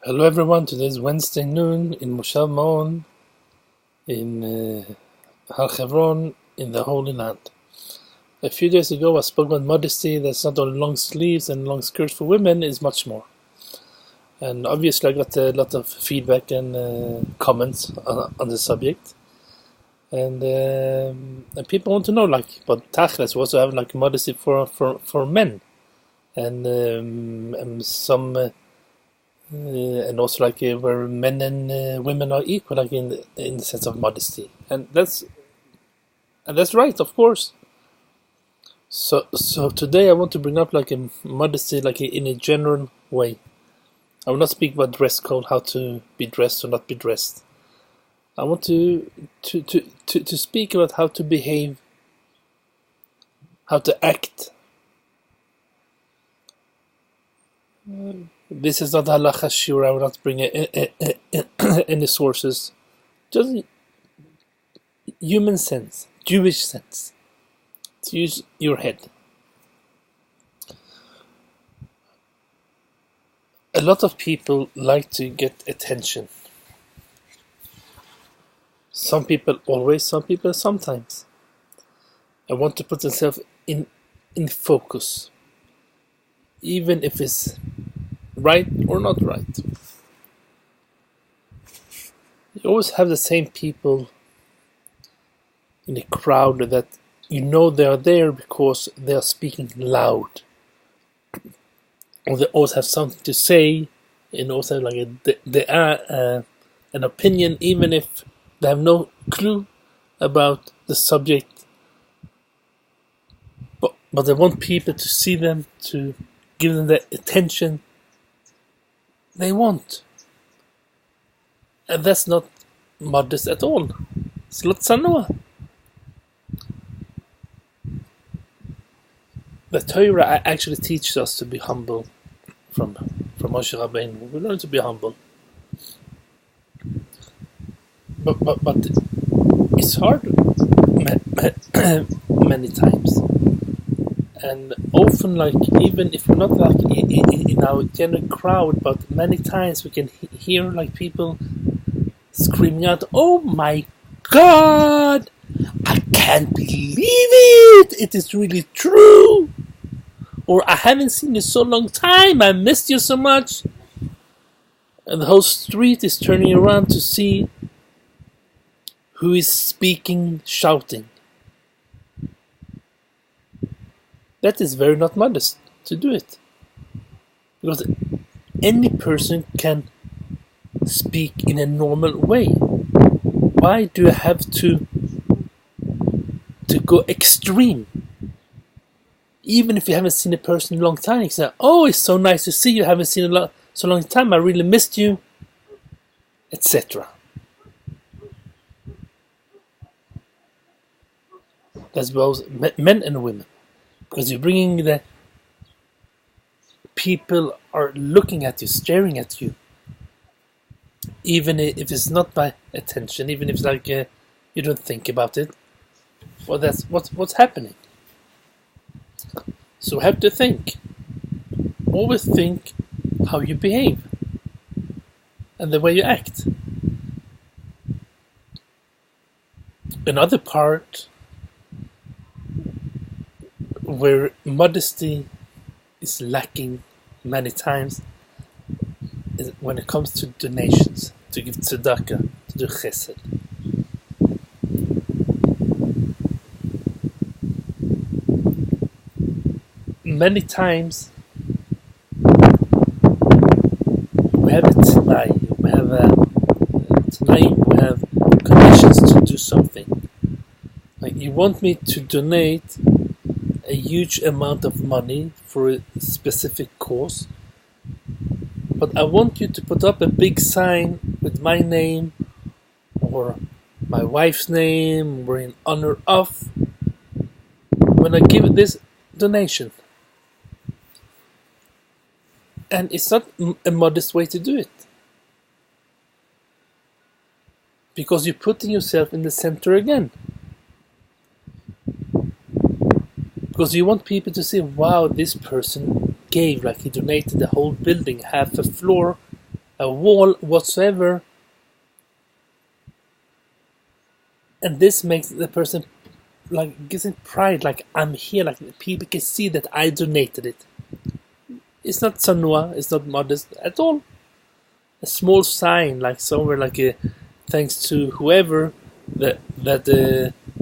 Hello everyone, today's Wednesday noon in Moshav Maon in Har Hebron in the Holy Land. A few days ago I spoke about modesty, that's not only long sleeves and long skirts for women, is much more. And obviously I got a lot of feedback and comments on the subject. And people want to know, but Tachlis, we also have modesty for men. And some... and also where men and women are equal, in the sense of modesty, and that's right, of course. So today I want to bring up a modesty in a general way. I will not speak about dress code, how to be dressed or not be dressed. I want to speak about how to behave, how to act. This is not halacha shiur. I will not bring any sources. Just human sense, Jewish sense. To use your head. A lot of people like to get attention. Some people always, some people sometimes. I want to put themselves in focus, even if it's right or not right. You always have the same people in a crowd that you know they are there because they are speaking loud, or they always have something to say, and also they are an opinion, even if they have no clue about the subject. But they want people to see them, to give them the attention they want. And that's not modest at all. It's not tzanua. The Torah actually teaches us to be humble from Moshe Rabbeinu. We learn to be humble. But it's hard many times. And often, even if we're not in our general crowd, but many times we can hear people screaming out, "Oh my God! I can't believe it! It is really true!" Or, "I haven't seen you so long time, I missed you so much." And the whole street is turning around to see who is speaking, shouting. That is very not modest to do it. Because any person can speak in a normal way. Why do you have to go extreme? Even if you haven't seen a person in a long time, you say, "Oh, it's so nice to see you, haven't seen you so long time, I really missed you," etc. That's both men and women. Because you're bringing the people are looking at you, staring at you. Even if it's not by attention, even if it's you don't think about it. Well, that's what's happening. So have to think. Always think how you behave. And the way you act. Another part where modesty is lacking many times is when it comes to donations, to give tzedakah, to do chesed. Many times we have a t'nai, we have conditions to do something. You want me to donate a huge amount of money for a specific cause, but I want you to put up a big sign with my name or my wife's name or in honor of when I give this donation. And it's not a modest way to do it, because you're putting yourself in the center again. Because you want people to say, "Wow, this person gave, he donated the whole building, half a floor, a wall whatsoever, and this makes the person like gives it pride, like I'm here, like people can see that I donated it. It's not sanua, it's not modest at all. A small sign, like somewhere, like a thanks to whoever that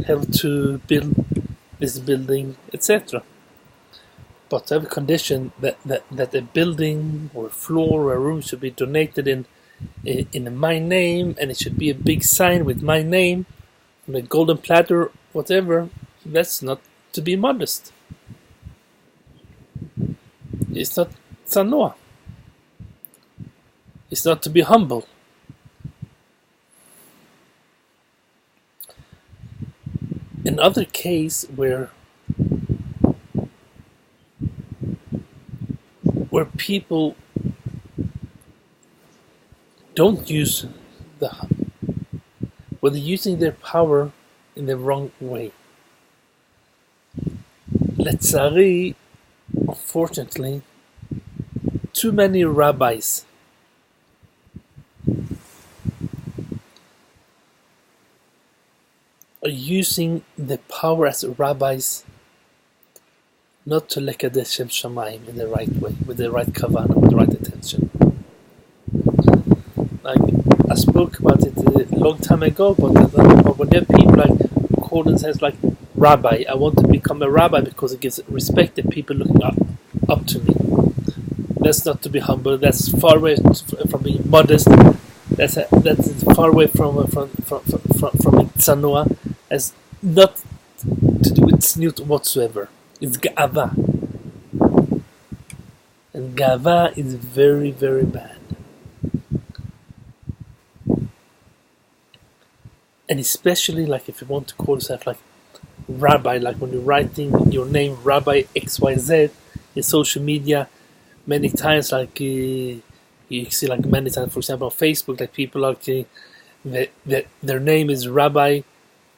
helped to build this building, etc. But to have a condition that a building or a floor or a room should be donated in my name, and it should be a big sign with my name on a golden platter, whatever, that's not to be modest. It's not tzanoah. It's not to be humble. Another case where people don't use they're using their power in the wrong way. Letzari, unfortunately, too many rabbis are using the power as rabbis not to lekadesh Shem Shamayim in the right way, with the right kavanah, with the right intention. Like I spoke about it a long time ago, but when there are people like who call themselves like rabbi, I want to become a rabbi because it gives respect that people looking up to me. That's not to be humble. That's far away from being modest. That's far away from tzanoah. Has not to do with tzniut whatsoever. It's ga'ava, and ga'ava is very, very bad. And especially like if you want to call yourself like rabbi, like when you're writing your name Rabbi XYZ in social media, many times like you see like many times, for example on Facebook, like people like that their name is Rabbi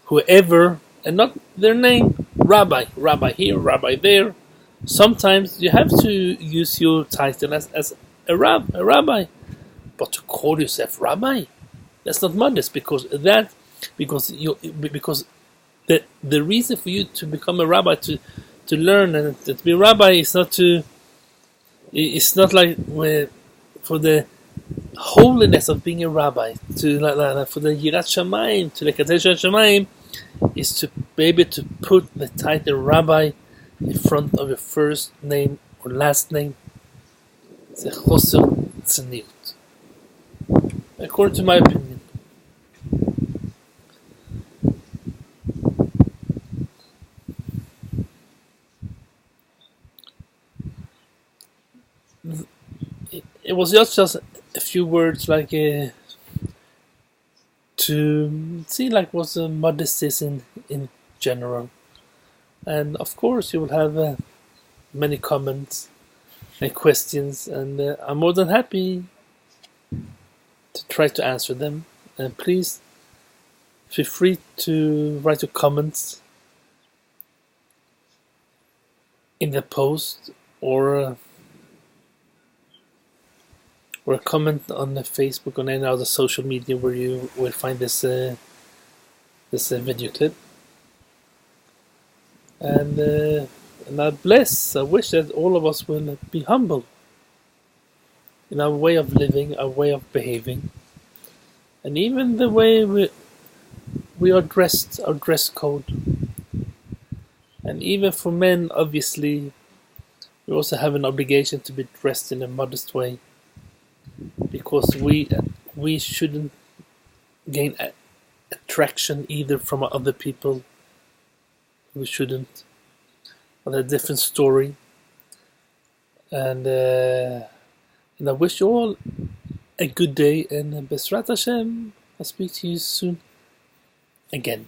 whoever, and not their name Rabbi here, Rabbi there. Sometimes you have to use your title as a rabbi, but to call yourself rabbi, that's not modest, because the reason for you to become a rabbi, to learn and to be a rabbi, is not like for the holiness of being a rabbi, to like for the yirat shamayim, to the kadesh shamayim, is to be able to put the title rabbi in front of your first name or last name. It's a choser tzniut, according to my opinion. It was just a few words, like to see like what modesty is in general. And of course you will have many comments and questions, and I'm more than happy to try to answer them. And please feel free to write your comments in the post, or a comment on the Facebook, on any other social media where you will find this video clip. And I wish that all of us will be humble in our way of living, our way of behaving, and even the way we are dressed, our dress code. And even for men, obviously, we also have an obligation to be dressed in a modest way, because we shouldn't gain attraction either from other people. We shouldn't. But a different story. And I wish you all a good day, and Besrat Hashem, I'll speak to you soon again.